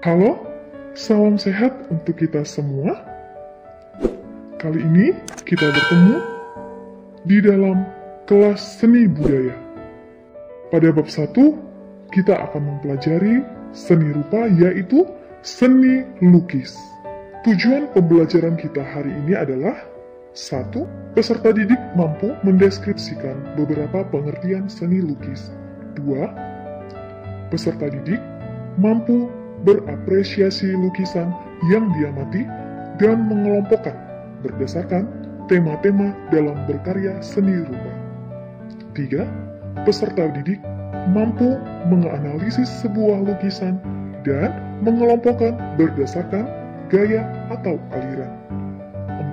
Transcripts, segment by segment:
Halo, salam sehat untuk kita semua. Kali ini kita bertemu di dalam kelas seni budaya. Pada bab 1, kita akan mempelajari seni rupa, yaitu seni lukis. Tujuan pembelajaran kita hari ini adalah 1. Peserta didik mampu mendeskripsikan beberapa pengertian seni lukis. 2. Peserta didik mampu berapresiasi lukisan yang diamati dan mengelompokkan berdasarkan tema-tema dalam berkarya seni rupa. 3. Peserta didik mampu menganalisis sebuah lukisan dan mengelompokkan berdasarkan gaya atau aliran.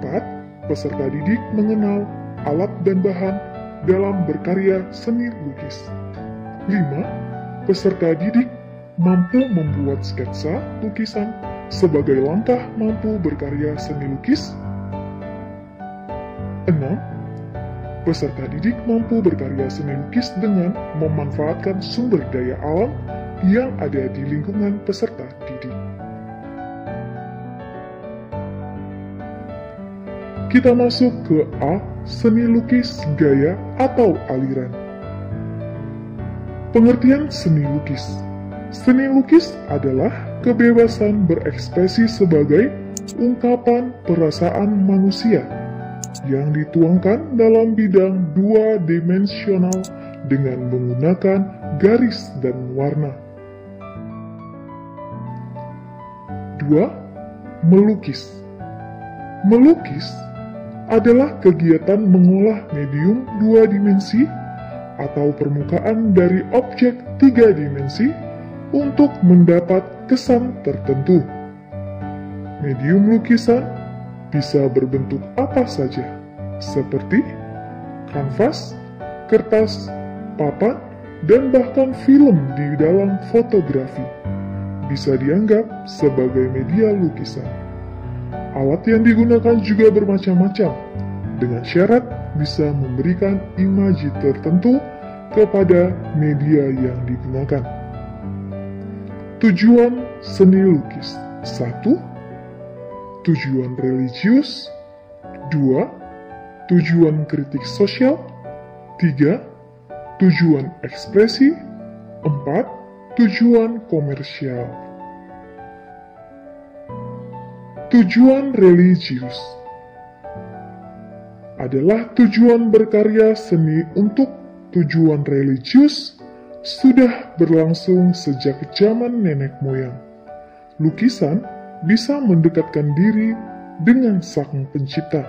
4. Peserta didik mengenal alat dan bahan dalam berkarya seni lukis. 5. Peserta didik mampu membuat sketsa lukisan sebagai langkah mampu berkarya seni lukis. 6. Peserta didik mampu berkarya seni lukis dengan memanfaatkan sumber daya alam yang ada di lingkungan peserta didik. Kita masuk ke A, seni lukis gaya atau aliran. Pengertian seni lukis. Seni lukis adalah kebebasan berekspresi sebagai ungkapan perasaan manusia yang dituangkan dalam bidang dua-dimensional dengan menggunakan garis dan warna. 2. Melukis. Melukis adalah kegiatan mengolah medium dua dimensi atau permukaan dari objek tiga dimensi untuk mendapat kesan tertentu. Medium lukisan bisa berbentuk apa saja, seperti kanvas, kertas, papan, dan bahkan film di dalam fotografi. Bisa dianggap sebagai media lukisan. Alat yang digunakan juga bermacam-macam, dengan syarat bisa memberikan imaji tertentu kepada media yang digunakan. Tujuan seni lukis. 1. Tujuan religius. 2. Tujuan kritik sosial. 3. Tujuan ekspresi. 4. Tujuan komersial. Tujuan religius adalah tujuan berkarya seni untuk tujuan religius sudah berlangsung sejak zaman nenek moyang. Lukisan bisa mendekatkan diri dengan Sang Pencipta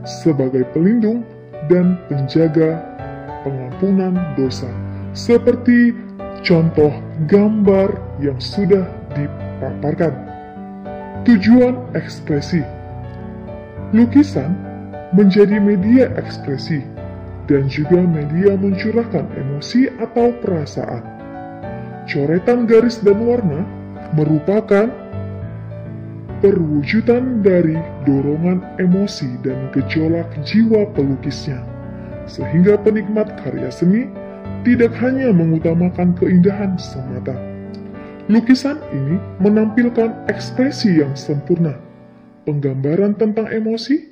sebagai pelindung dan penjaga pengampunan dosa, seperti contoh gambar yang sudah dipaparkan. Tujuan ekspresi. Lukisan menjadi media ekspresi dan juga media mencurahkan emosi atau perasaan. Coretan garis dan warna merupakan perwujudan dari dorongan emosi dan gejolak jiwa pelukisnya, sehingga penikmat karya seni tidak hanya mengutamakan keindahan semata. Lukisan ini menampilkan ekspresi yang sempurna, penggambaran tentang emosi,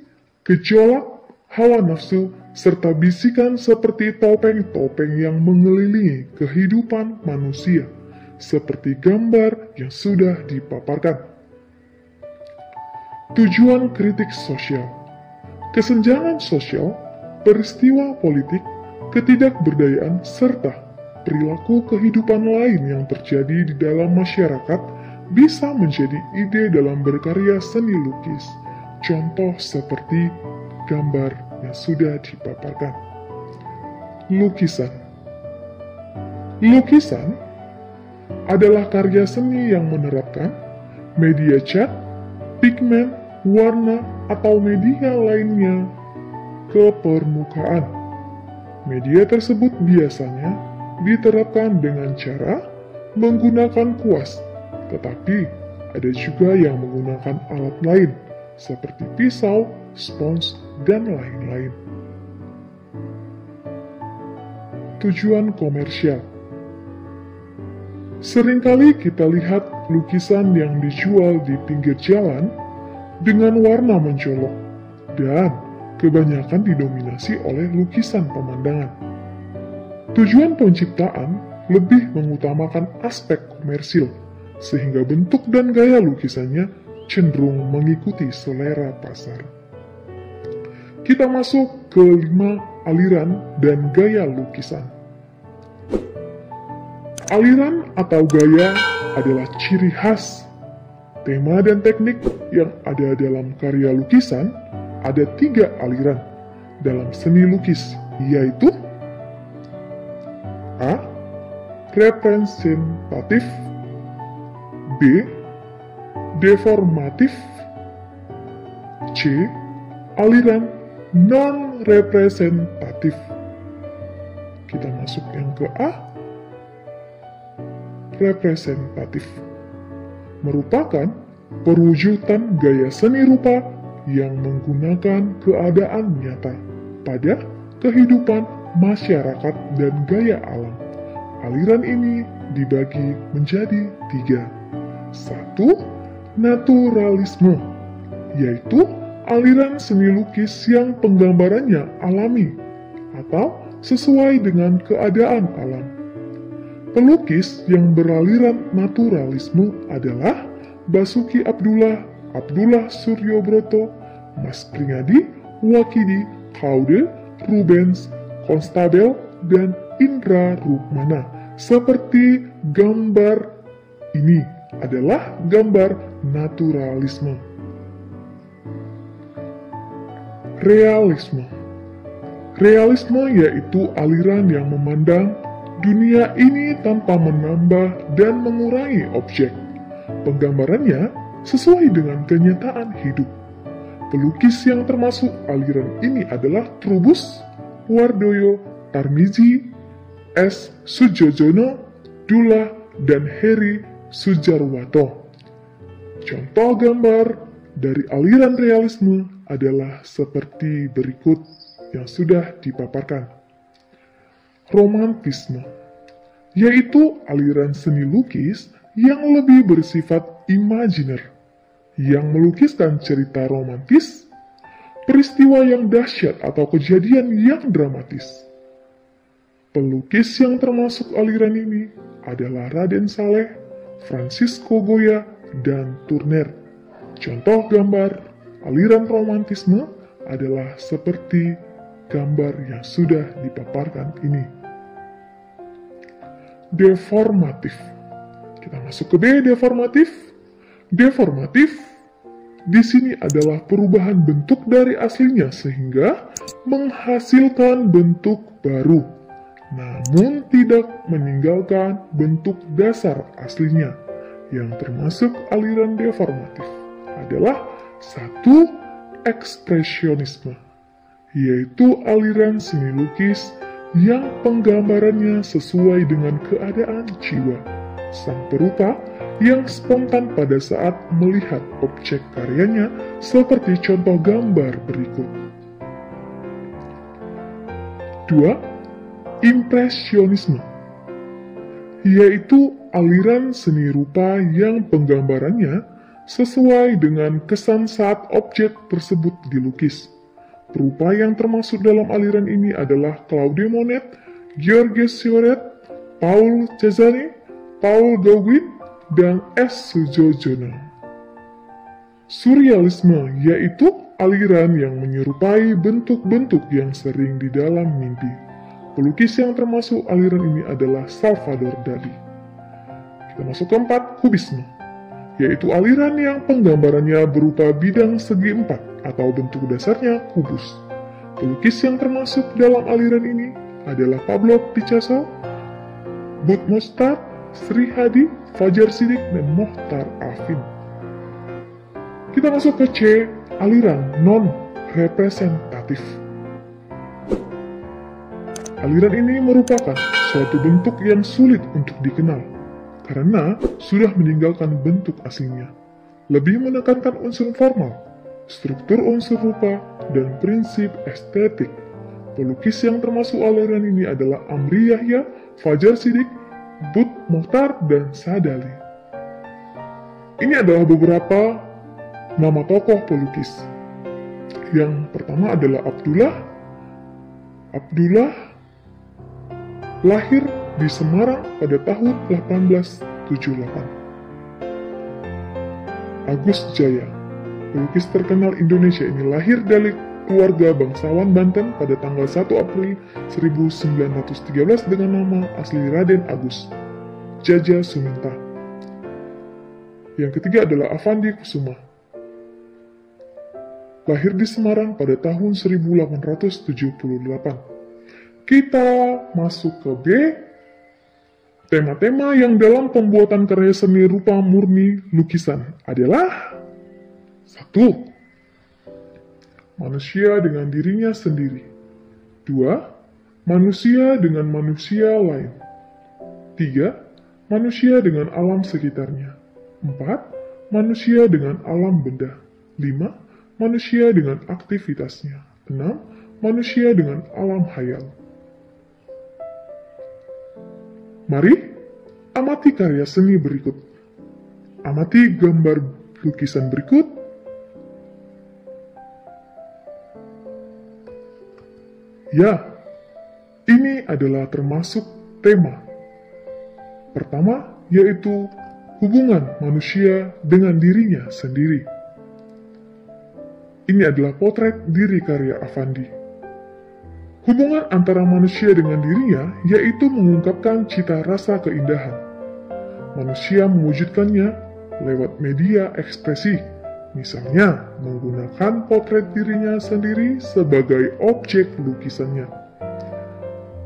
gejolak, hawa nafsu, serta bisikan seperti topeng-topeng yang mengelilingi kehidupan manusia, seperti gambar yang sudah dipaparkan. Tujuan kritik sosial. Kesenjangan sosial, peristiwa politik, ketidakberdayaan, serta perilaku kehidupan lain yang terjadi di dalam masyarakat bisa menjadi ide dalam berkarya seni lukis. Contoh seperti gambar yang sudah dipaparkan. Lukisan. Lukisan adalah karya seni yang menerapkan media cat, pigmen, warna, atau media lainnya ke permukaan. Media tersebut biasanya diterapkan dengan cara menggunakan kuas, tetapi ada juga yang menggunakan alat lain seperti pisau, spons, dan lain-lain. Tujuan komersial. Seringkali kita lihat lukisan yang dijual di pinggir jalan dengan warna mencolok dan kebanyakan didominasi oleh lukisan pemandangan. Tujuan penciptaan lebih mengutamakan aspek komersil, sehingga bentuk dan gaya lukisannya cenderung mengikuti selera pasar. Kita masuk ke 5 aliran dan gaya lukisan. Aliran atau gaya adalah ciri khas, tema dan teknik yang ada dalam karya lukisan. Ada 3 aliran dalam seni lukis, yaitu A. Representatif, B. Deformatif, C. Aliran non-representatif. Kita masuk yang ke A. Representatif merupakan perwujudan gaya seni rupa yang menggunakan keadaan nyata pada kehidupan masyarakat dan gaya alam. Aliran ini dibagi menjadi 3. 1. Naturalisme, yaitu aliran seni lukis yang penggambarannya alami atau sesuai dengan keadaan alam. Pelukis yang beraliran naturalisme adalah Basuki Abdullah, Abdullah Suryobroto, Mas Pringadi, Wakidi, Claude, Rubens, Konstabel, dan Indra Rukmana. Seperti gambar ini adalah gambar naturalisme. Realisme. Realisme yaitu aliran yang memandang dunia ini tanpa menambah dan mengurangi objek. Penggambarannya sesuai dengan kenyataan hidup. Pelukis yang termasuk aliran ini adalah Trubus, Wardoyo, Tarmizi, S. Sujojono, Dullah, dan Heri Sujarwato. Contoh gambar dari aliran realisme adalah seperti berikut yang sudah dipaparkan. Romantisme, yaitu aliran seni lukis yang lebih bersifat imajiner, yang melukiskan cerita romantis, peristiwa yang dahsyat atau kejadian yang dramatis. Pelukis yang termasuk aliran ini adalah Raden Saleh, Francisco Goya, dan Turner. Contoh gambar aliran romantisme adalah seperti gambar yang sudah dipaparkan ini. Deformatif. Kita masuk ke B, deformatif. Deformatif di sini adalah perubahan bentuk dari aslinya sehingga menghasilkan bentuk baru, namun tidak meninggalkan bentuk dasar aslinya. Yang termasuk aliran deformatif adalah 1. Ekspresionisme, yaitu aliran seni lukis yang penggambarannya sesuai dengan keadaan jiwa sang perupa yang spontan pada saat melihat objek karyanya, seperti contoh gambar berikut. 2. Impresionisme, yaitu aliran seni rupa yang penggambarannya sesuai dengan kesan saat objek tersebut dilukis. Perupa yang termasuk dalam aliran ini adalah Claude Monet, Georges Seurat, Paul Cézanne, Paul Gauguin, dan S. Sujojono. Surrealisme yaitu aliran yang menyerupai bentuk-bentuk yang sering di dalam mimpi. Pelukis yang termasuk aliran ini adalah Salvador Dali. Kita masuk ke 4, kubisme, yaitu aliran yang penggambarannya berupa bidang segi 4 atau bentuk dasarnya kubus. Pelukis yang termasuk dalam aliran ini adalah Pablo Picasso, Bud Mostard, Sri Hadi, Fajar Siddiq, dan Mohtar Afin. Kita masuk ke C, aliran non-representatif. Aliran ini merupakan suatu bentuk yang sulit untuk dikenal karena sudah meninggalkan bentuk aslinya. Lebih menekankan unsur formal, struktur unsur rupa, dan prinsip estetik. Pelukis yang termasuk aliran ini adalah Amri Yahya, Fajar Siddiq, Bud Mokhtar, dan Sadali. Ini adalah beberapa nama tokoh pelukis. Yang pertama adalah Abdullah. Abdullah lahir di Semarang pada tahun 1878. Agus Jaya, pelukis terkenal Indonesia ini lahir dari keluarga bangsawan Banten pada tanggal 1 April 1913 dengan nama asli Raden Agus Jaja Suminta. Yang ketiga adalah Avandi Kusuma. Lahir di Semarang pada tahun 1878. Kita masuk ke B. Tema-tema yang dalam pembuatan karya seni rupa murni lukisan adalah 1. Manusia dengan dirinya sendiri. 2. Manusia dengan manusia lain. 3. Manusia dengan alam sekitarnya. 4. Manusia dengan alam benda. 5. Manusia dengan aktivitasnya. 6. Manusia dengan alam hayal. Mari amati karya seni berikut. Amati gambar lukisan berikut. Ya, ini adalah termasuk tema. Pertama, yaitu hubungan manusia dengan dirinya sendiri. Ini adalah potret diri karya Avandi. Hubungan antara manusia dengan dirinya yaitu mengungkapkan cita rasa keindahan. Manusia mewujudkannya lewat media ekspresi, misalnya menggunakan potret dirinya sendiri sebagai objek lukisannya.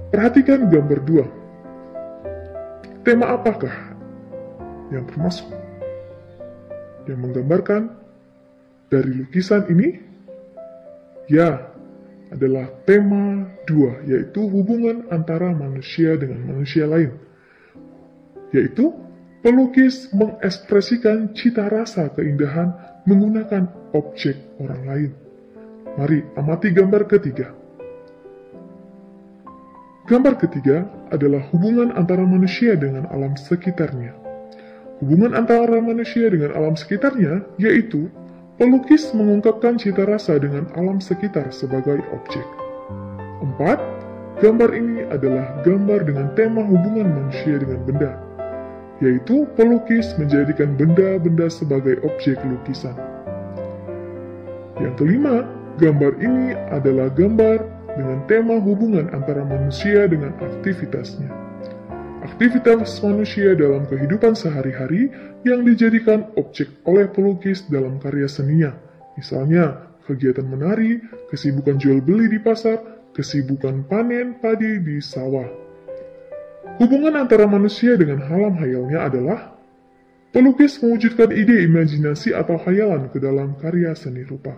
Perhatikan gambar 2. Tema apakah yang termasuk? Yang menggambarkan dari lukisan ini? Ya, adalah tema 2, yaitu hubungan antara manusia dengan manusia lain. Yaitu, pelukis mengekspresikan cita rasa keindahan menggunakan objek orang lain. Mari amati gambar ketiga. Gambar ketiga adalah hubungan antara manusia dengan alam sekitarnya. Hubungan antara manusia dengan alam sekitarnya yaitu pelukis mengungkapkan cita rasa dengan alam sekitar sebagai objek. 4. Gambar ini adalah gambar dengan tema hubungan manusia dengan benda, yaitu pelukis menjadikan benda-benda sebagai objek lukisan. Yang kelima, gambar ini adalah gambar dengan tema hubungan antara manusia dengan aktivitasnya. Aktivitas manusia dalam kehidupan sehari-hari yang dijadikan objek oleh pelukis dalam karya seninya. Misalnya, kegiatan menari, kesibukan jual beli di pasar, kesibukan panen padi di sawah. Hubungan antara manusia dengan alam hayalnya adalah pelukis mewujudkan ide imajinasi atau hayalan ke dalam karya seni rupa.